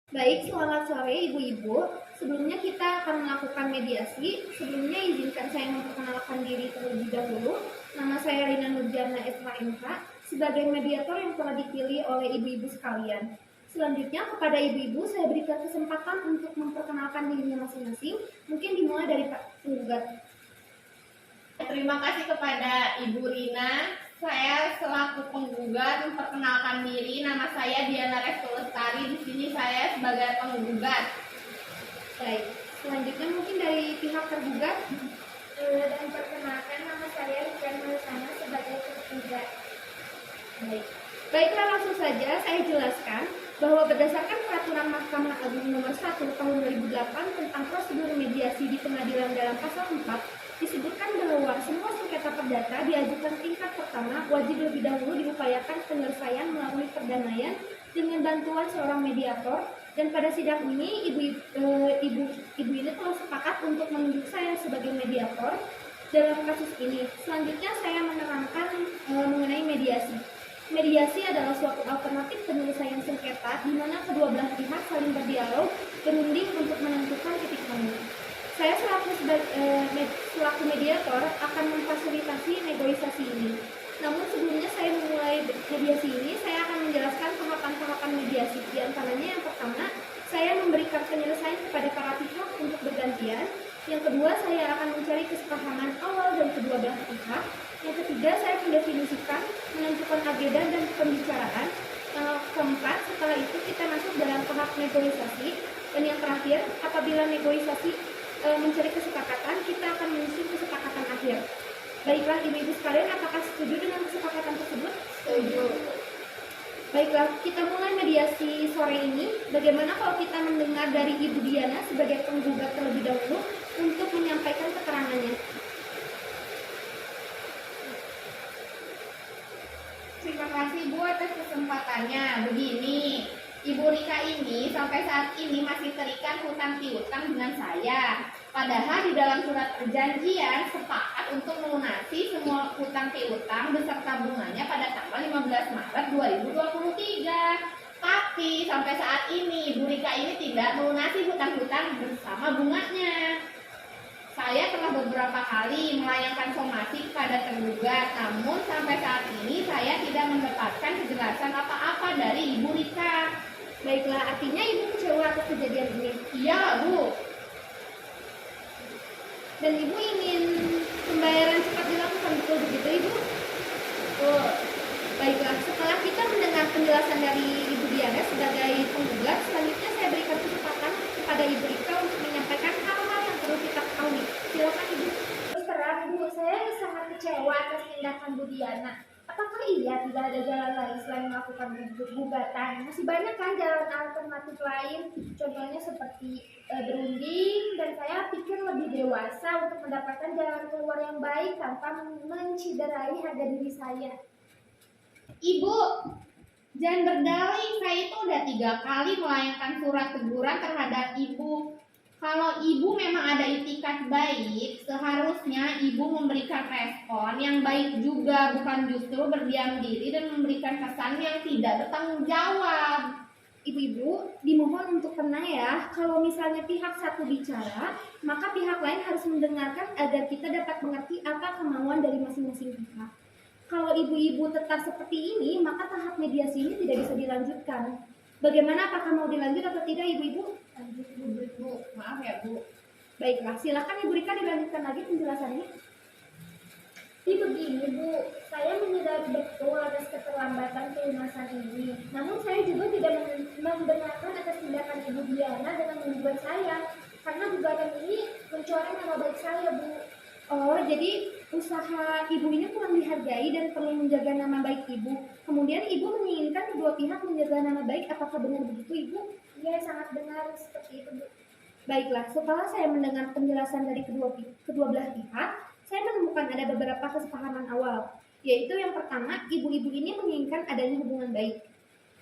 Baik, selamat sore Ibu-Ibu. Sebelumnya kita akan melakukan mediasi. Sebelumnya izinkan saya memperkenalkan diri terlebih dahulu. Nama saya Rina Nurjana SHMK sebagai mediator yang telah dipilih oleh Ibu-Ibu sekalian. Selanjutnya kepada Ibu-Ibu saya berikan kesempatan untuk memperkenalkan dirinya masing-masing. Mungkin dimulai dari Pak Penggugat. Terima kasih kepada Ibu Rina. Saya selaku penggugat memperkenalkan diri. Nama saya Diana Restu Lestari. Di sini saya sebagai penggugat. Baik, selanjutnya mungkin dari pihak tergugat. Dan perkenalkan, nama saya Rian Malusana sebagai penggugat. Baik. Baiklah, langsung saja saya jelaskan bahwa berdasarkan Peraturan Mahkamah Agung Nomor 1 Tahun 2008 tentang prosedur mediasi di pengadilan dalam pasal 4 disebutkan bahwa semua sengketa perdata diajukan tingkat pertama wajib lebih dahulu diupayakan penyelesaian melalui perdamaian dengan bantuan seorang mediator, dan pada sidang ini ibu ini telah sepakat untuk menunjuk saya sebagai mediator dalam kasus ini. Selanjutnya saya menerangkan mengenai mediasi. Mediasi adalah suatu alternatif penyelesaian sengketa di mana kedua belah pihak saling berdialog, berunding untuk menentukan titik temu. Saya selaku mediator akan memfasilitasi negosiasi ini. Namun sebelumnya saya memulai mediasi ini, saya akan menjelaskan tahapan-tahapan mediasi. Di antaranya yang pertama, saya memberikan penyelesaian kepada para pihak untuk bergantian. Yang kedua, saya akan mencari kesepahaman awal dari kedua belah pihak. Yang ketiga, saya mendefinisikan, menentukan agenda dan pembicaraan. Keempat, setelah itu kita masuk dalam tahap negosiasi. Dan yang terakhir, apabila negosiasi mencari kesepakatan, kita akan menyusun kesepakatan akhir. Baiklah Ibu-Ibu sekalian, apakah setuju dengan kesepakatan tersebut? Setuju. Baiklah, kita mulai mediasi sore ini. Bagaimana kalau kita mendengar dari Ibu Diana sebagai penggugat terlebih dahulu untuk menyampaikan keterangannya? Terima kasih Bu atas kesempatannya. Begini, Ibu Rika ini sampai saat ini masih terikat hutang piutang dengan saya. Padahal di dalam surat perjanjian sepakat untuk melunasi semua hutang piutang beserta bunganya pada tanggal 15 Maret 2023. Tapi sampai saat ini Ibu Rika ini tidak melunasi hutang-hutang bersama bunganya. Saya telah beberapa kali melayangkan somasi kepada tergugat, namun sampai saat ini saya tidak mendapatkan kejelasan apa-apa dari Ibu Rika. Baiklah, artinya Ibu kecewa atas kejadian ini. Iya, Bu. Dan Ibu ingin pembayaran cepat dilakukan, betul begitu Ibu? Betul. Baiklah, setelah kita mendengar penjelasan dari Ibu Diana sebagai penggugat, selanjutnya saya berikan kesempatan kepada Ibu Rika untuk menyampaikan hal-hal yang perlu kita ketahui. Silakan Ibu. Terus terang Bu, saya sangat kecewa atas tindakan Bu Diana. Apakah iya tidak ada jalan lain selain melakukan gugatan? Masih banyak kan jalan alternatif lain, contohnya seperti berunding, dan saya pikir lebih dewasa untuk mendapatkan jalan keluar yang baik tanpa menciderai harga diri saya. Ibu, jangan berdalih. Saya itu udah 3 kali melayangkan surat teguran terhadap Ibu. Kalau Ibu memang ada itikat baik, seharusnya Ibu memberikan respon yang baik juga, bukan justru berdiam diri dan memberikan kesan yang tidak bertanggung jawab. Ibu-ibu, dimohon untuk tenang ya. Kalau misalnya pihak satu bicara, maka pihak lain harus mendengarkan agar kita dapat mengerti apa kemauan dari masing-masing pihak. Kalau ibu-ibu tetap seperti ini, maka tahap mediasi ini tidak bisa dilanjutkan. Bagaimana, apakah mau dilanjut atau tidak Ibu-ibu? Lanjut Bu, maaf ya Bu. Baiklah, silakan Ibu Rika dilanjutkan lagi penjelasannya. Jadi begini Bu, saya menyadari betul atas keterlambatan pelunasan ini. Namun saya juga tidak membenarkan atas tindakan Ibu Diana dengan menggugat saya, karena gugatan ini mencoreng nama baik saya Bu. Oh, jadi usaha Ibu ini kurang dihargai dan perlu menjaga nama baik Ibu. Kemudian Ibu menginginkan kedua pihak menjaga nama baik, apakah benar begitu Ibu? Iya, sangat benar seperti itu Bu. Baiklah, setelah saya mendengar penjelasan dari kedua belah pihak, saya menemukan ada beberapa kesepahaman awal, yaitu yang pertama, ibu-ibu ini menginginkan adanya hubungan baik.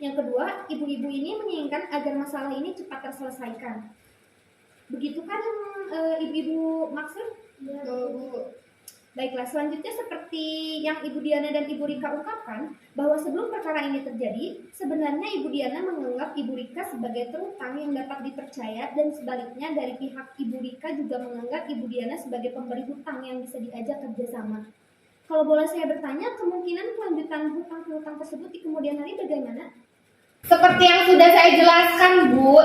Yang kedua, ibu-ibu ini menginginkan agar masalah ini cepat terselesaikan. Begitu kan ibu-ibu maksud? Betul Bu. Baiklah, selanjutnya seperti yang Ibu Diana dan Ibu Rika ungkapkan, bahwa sebelum perkara ini terjadi, sebenarnya Ibu Diana menganggap Ibu Rika sebagai terutang yang dapat dipercaya, dan sebaliknya dari pihak Ibu Rika juga menganggap Ibu Diana sebagai pemberi hutang yang bisa diajak kerjasama. Kalau boleh saya bertanya, kemungkinan kelanjutan hutang piutang tersebut di kemudian hari bagaimana? Seperti yang sudah saya jelaskan, Bu,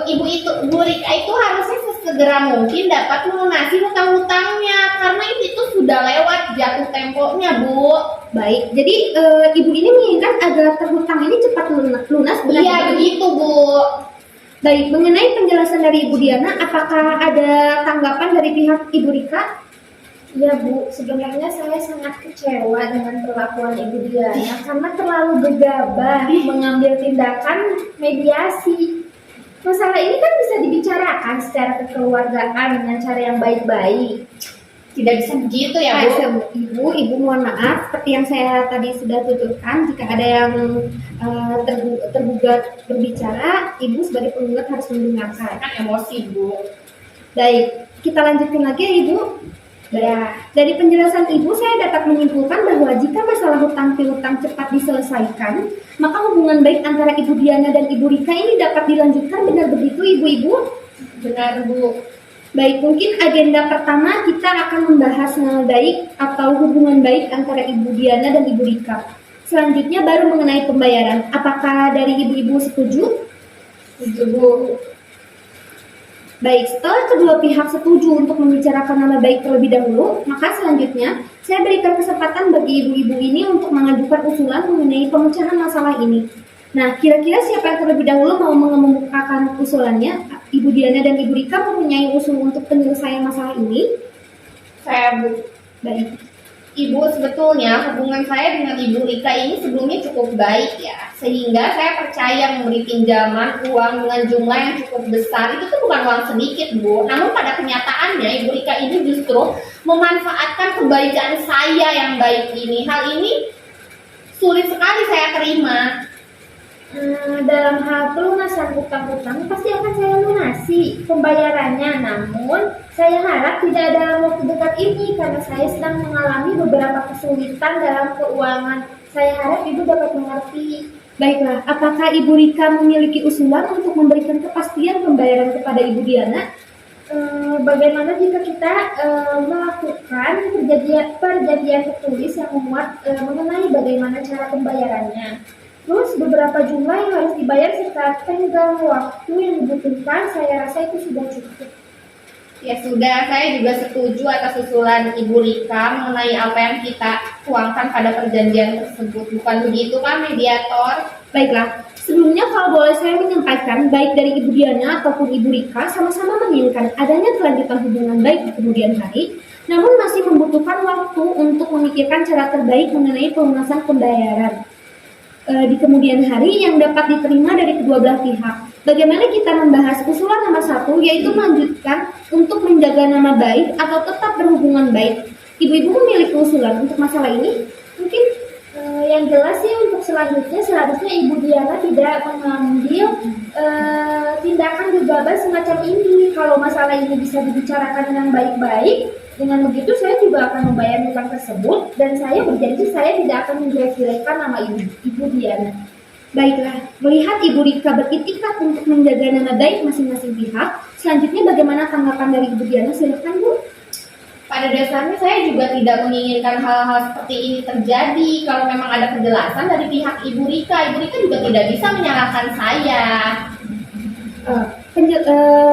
Bu Rika itu harusnya sesegera mungkin dapat melunasi hutang-hutangnya karena itu sudah lewat jatuh temponya, Bu. Baik, jadi Ibu ini menginginkan agar terhutang ini cepat lunas, benar? Iya, begitu, Bu. Baik, mengenai penjelasan dari Ibu Diana, apakah ada tanggapan dari pihak Ibu Rika? Ya Bu, sebenarnya saya sangat kecewa dengan perlakuan Ibu Diana karena terlalu gegabah mengambil tindakan mediasi. Masalah ini kan bisa dibicarakan secara kekeluargaan dengan cara yang baik-baik. Tidak bisa begitu ya, Bu. Ibu mohon maaf, seperti yang saya tadi sudah tuturkan, jika ada yang tergugat berbicara, Ibu sebagai penggugat harus mendengarkan. Kan emosi, Bu. Baik, kita lanjutkan lagi ya Ibu. Ya, dari penjelasan Ibu saya dapat menyimpulkan bahwa jika masalah hutang piutang cepat diselesaikan, maka hubungan baik antara Ibu Diana dan Ibu Rika ini dapat dilanjutkan, benar begitu Ibu-Ibu? Benar, Bu. Baik, mungkin agenda pertama kita akan membahas nama baik atau hubungan baik antara Ibu Diana dan Ibu Rika. Selanjutnya baru mengenai pembayaran. Apakah dari Ibu-Ibu setuju? Setuju, Bu. Baik, setelah kedua pihak setuju untuk membicarakan nama baik terlebih dahulu, maka selanjutnya saya berikan kesempatan bagi ibu-ibu ini untuk mengajukan usulan mengenai pemecahan masalah ini. Nah, kira-kira siapa yang terlebih dahulu mau mengemukakan usulannya? Ibu Diana dan Ibu Rika mempunyai usul untuk penyelesaian masalah ini? Saya, Bu. Baik. Ibu, sebetulnya hubungan saya dengan Ibu Rika ini sebelumnya cukup baik ya. Sehingga saya percaya memberi pinjaman uang dengan jumlah yang cukup besar itu tuh bukan uang sedikit, Bu. Namun pada kenyataannya Ibu Rika ini justru memanfaatkan kebaikan saya yang baik ini. Hal ini sulit sekali saya terima. Dalam hal pelunasan hutang-hutang pasti akan saya lunasi pembayarannya, namun saya harap tidak dalam waktu dekat ini karena saya sedang mengalami beberapa kesulitan dalam keuangan. Saya harap Ibu dapat mengerti. Baiklah, apakah Ibu Rika memiliki usulan untuk memberikan kepastian pembayaran kepada Ibu Diana? Bagaimana jika kita melakukan perjanjian tertulis yang memuat mengenai bagaimana cara pembayarannya? Terus beberapa jumlah yang harus dibayar serta tenggang waktu yang dibutuhkan, saya rasa itu sudah cukup. Ya sudah, saya juga setuju atas usulan Ibu Rika mengenai apa yang kita tuangkan pada perjanjian tersebut. Bukan begitu kan, mediator? Baiklah, sebelumnya kalau boleh saya menyampaikan, baik dari Ibu Diana ataupun Ibu Rika sama-sama menginginkan adanya kelanjutan hubungan baik di kemudian hari, namun masih membutuhkan waktu untuk memikirkan cara terbaik mengenai pelunasan pembayaran di kemudian hari yang dapat diterima dari kedua belah pihak. Bagaimana kita membahas usulan nomor 1, yaitu melanjutkan untuk menjaga nama baik atau tetap berhubungan baik. Ibu-ibu memiliki usulan untuk masalah ini? Mungkin yang jelas sih untuk selanjutnya seharusnya Ibu Diana tidak mengambil tindakan gegabah semacam ini. Kalau masalah ini bisa dibicarakan dengan baik-baik, dengan begitu saya juga akan membayar hutang tersebut dan saya berjanji saya tidak akan menjelek-jelekan nama Ibu Diana. Baiklah, melihat Ibu Rika beritikat untuk menjaga nama baik masing-masing pihak, selanjutnya bagaimana tanggapan dari Ibu Diana? Silakan, Bu. Pada dasarnya saya juga tidak menginginkan hal-hal seperti ini terjadi. Kalau memang ada kejelasan dari pihak Ibu Rika juga tidak bisa menyalahkan saya.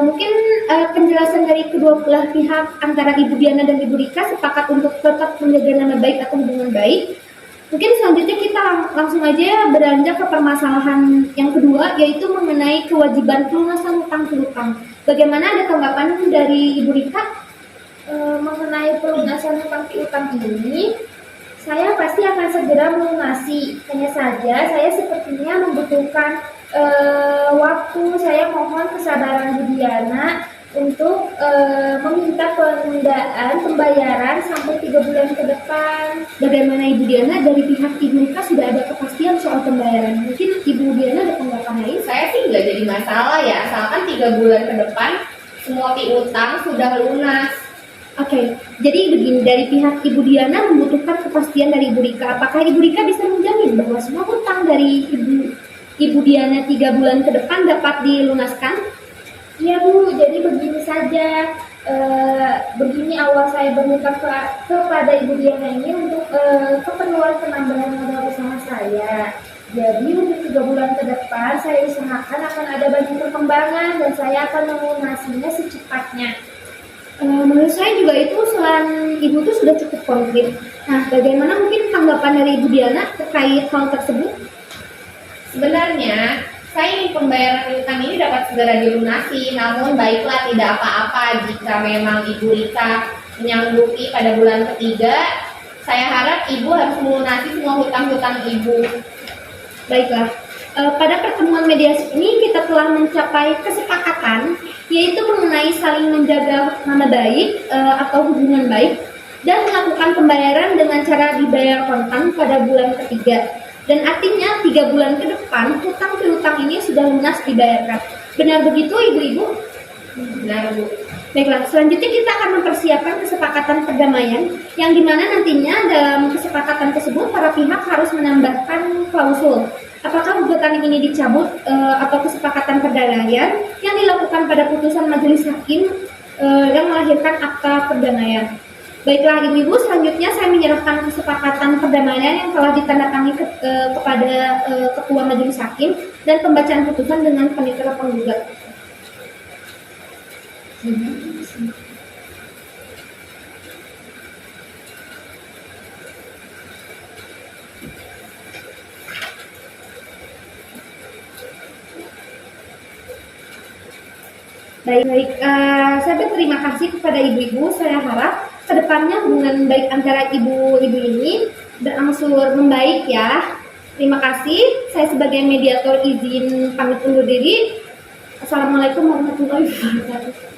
Mungkin penjelasan dari kedua belah pihak antara Ibu Diana dan Ibu Rika sepakat untuk tetap menjaga nama baik atau hubungan baik. Mungkin selanjutnya kita langsung aja beranjak ke permasalahan yang kedua, yaitu mengenai kewajiban pelunasan hutang piutang. Bagaimana, ada tanggapan dari Ibu Rika? Mengenai pelunasan hutang piutang ini, saya pasti akan segera melunasi. Hanya saja saya sepertinya membutuhkan waktu. Saya mohon kesabaran Bu Diana untuk meminta penundaan pembayaran sampai 3 bulan ke depan. Bagaimana Ibu Diana, dari pihak Ibu Rika sudah ada kepastian soal pembayaran? Mungkin Ibu Diana ada tanggapan lain? Saya sih nggak jadi masalah ya, asalkan 3 bulan ke depan semua piutang sudah lunas. Oke, jadi begini, dari pihak Ibu Diana membutuhkan kepastian dari Ibu Rika. Apakah Ibu Rika bisa menjamin bahwa semua hutang dari Ibu Diana 3 bulan ke depan dapat dilunaskan? Iya Bu, jadi begini saja. Begini awal saya berhutang kepada Ibu Diana ini untuk keperluan penambahan modal usaha saya. Jadi untuk 3 bulan ke depan saya usahakan akan ada banyak perkembangan dan saya akan melunasinya secepatnya. Menurut saya juga itu usulan Ibu itu sudah cukup konkret. Nah, bagaimana mungkin tanggapan dari Ibu Diana terkait hal tersebut? Sebenarnya, saya ingin pembayaran piutang ini dapat segera dilunasi, namun baiklah tidak apa-apa jika memang Ibu Rika menyanggupi pada bulan ketiga. Saya harap Ibu harus melunasi semua hutang-hutang Ibu. Baiklah, pada pertemuan mediasi ini kita telah mencapai kesepakatan, yaitu mengenai saling menjaga nama baik atau hubungan baik, dan melakukan pembayaran dengan cara dibayar kontan pada bulan ketiga. Dan artinya 3 bulan ke depan hutang piutang ini sudah lunas dibayarkan. Benar begitu Ibu-Ibu? Benar Bu. Baiklah, selanjutnya kita akan mempersiapkan kesepakatan perdamaian yang dimana nantinya dalam kesepakatan tersebut para pihak harus menambahkan klausul. Apakah gugatan ini dicabut atau kesepakatan perdamaian yang dilakukan pada putusan majelis hakim yang melahirkan akta perdamaian. Baiklah Ibu-Ibu, selanjutnya saya menyerahkan kesepakatan perdamaian yang telah ditandatangani kepada Ketua Majelis Hakim dan pembacaan putusan dengan panitera penggugat. Baik, saya berterima kasih kepada Ibu-Ibu. Saya harap kedepannya hubungan baik antara ibu-ibu ini berangsur membaik ya. Terima kasih. Saya sebagai mediator izin pamit undur diri. Assalamualaikum warahmatullahi wabarakatuh.